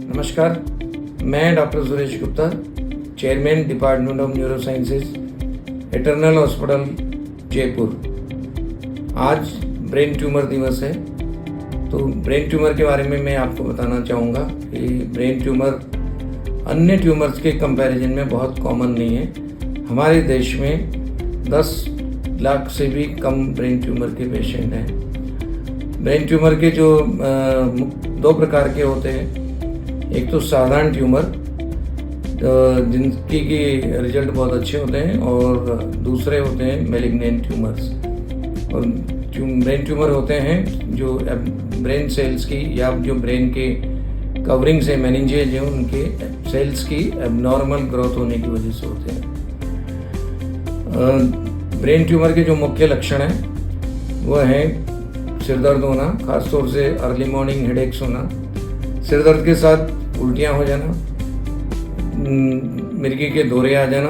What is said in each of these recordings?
नमस्कार, मैं doctor Suresh Gupta, chairman department of neuro sciences, eternal hospital, Jaipur. आज ब्रेन ट्यूमर दिवस है, तो ब्रेन ट्यूमर के बारे में मैं आपको बताना चाहूँगा कि ब्रेन ट्यूमर अन्य ट्यूमर्स के कंपैरिजन में बहुत कॉमन नहीं है। हमारे देश में 10 लाख से भी कम ब्रेन ट्यूमर के पेशेंट हैं। ब्रेन ट्यूमर के जो 2 प्रकार के होते हैं, एक तो साधारण ट्यूमर जिनकी रिजल्ट बहुत अच्छे होते हैं, और दूसरे होते हैं मैलिग्नेंट ट्यूमर्स। और ब्रेन ट्यूमर होते हैं जो ब्रेन सेल्स की या जो ब्रेन के कवरिंग से मेनिंजेज हैं उनके सेल्स की एबनॉर्मल ग्रोथ होने की वजह से होते हैं। ब्रेन ट्यूमर के जो मुख्य लक्षण हैं वह हैं सिरदर्द होना, खासतौर से अर्ली मॉर्निंग हेडेक्स होना, सिरदर्द के साथ उल्टियाँ हो जाना, मिर्गी के दौरे आ जाना,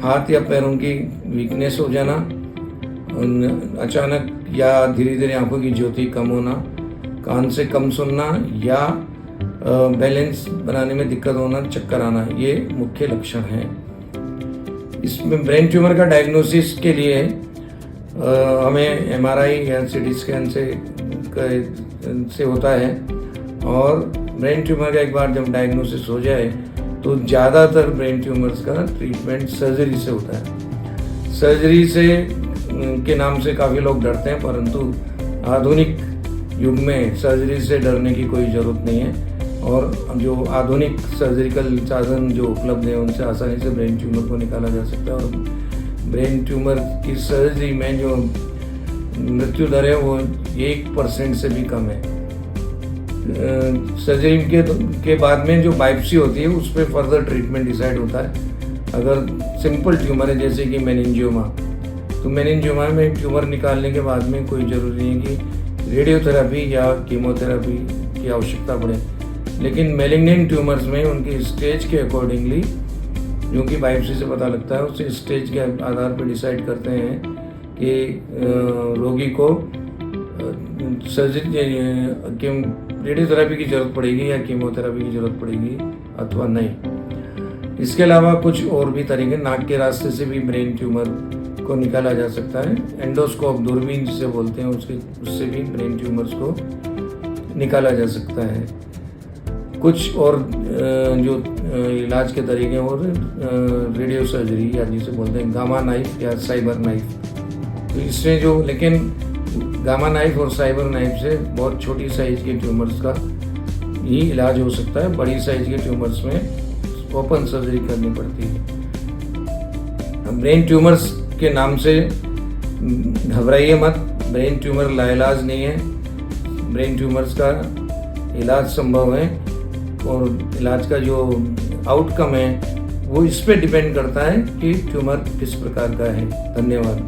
हाथ या पैरों की वीकनेस हो जाना, अचानक या धीरे धीरे आंखों की ज्योति कम होना, कान से कम सुनना या बैलेंस बनाने में दिक्कत होना, चक्कर आना, ये मुख्य लक्षण हैं। इसमें ब्रेन ट्यूमर का डायग्नोसिस के लिए हमें एमआरआई या सीटी स्कैन से होता है, और ब्रेन ट्यूमर का एक बार जब डायग्नोसिस हो जाए तो ज़्यादातर ब्रेन ट्यूमर्स का ट्रीटमेंट सर्जरी से होता है। सर्जरी से के नाम से काफ़ी लोग डरते हैं, परंतु आधुनिक युग में सर्जरी से डरने की कोई ज़रूरत नहीं है, और जो आधुनिक सर्जिकल साधन जो उपलब्ध हैं उनसे आसानी से ब्रेन ट्यूमर को निकाला जा सकता है। और ब्रेन ट्यूमर की सर्जरी में जो मृत्यु दर है वो 1% से भी कम है। सर्जरी के बाद में जो बायोप्सी होती है उस पर फर्दर ट्रीटमेंट डिसाइड होता है। अगर सिंपल ट्यूमर है जैसे कि मेनिंजियोमा, तो मेनिंजियोमा में ट्यूमर निकालने के बाद में कोई ज़रूरी नहीं कि रेडियोथेरेपी या कीमोथेरेपी की आवश्यकता पड़े। लेकिन मैलिग्नेंट ट्यूमर्स में उनकी स्टेज के अकॉर्डिंगली, जो कि बायोप्सी से पता लगता है, उस स्टेज के आधार पर डिसाइड करते हैं कि रोगी को सर्जरी रेडियोथेरेपी की ज़रूरत पड़ेगी या कीमोथेरेपी की ज़रूरत पड़ेगी अथवा नहीं। इसके अलावा कुछ और भी तरीके, नाक के रास्ते से भी ब्रेन ट्यूमर को निकाला जा सकता है। एंडोस्कोप, दूरबीन जिसे बोलते हैं, उससे भी ब्रेन ट्यूमर्स को निकाला जा सकता है। कुछ और जो इलाज के तरीके और रेडियो सर्जरी या जिसे बोलते हैं गामा नाइफ या साइबर नाइफ। तो इसमें जो, लेकिन गामा नाइफ और साइबर नाइफ से बहुत छोटी साइज के ट्यूमर्स का ही इलाज हो सकता है। बड़ी साइज के ट्यूमर्स में ओपन सर्जरी करनी पड़ती है। ब्रेन ट्यूमर्स के नाम से घबराइए मत, ब्रेन ट्यूमर लाइलाज नहीं है। ब्रेन ट्यूमर्स का इलाज संभव है, और इलाज का जो आउटकम है वो इस पे डिपेंड करता है कि ट्यूमर किस प्रकार का है। धन्यवाद।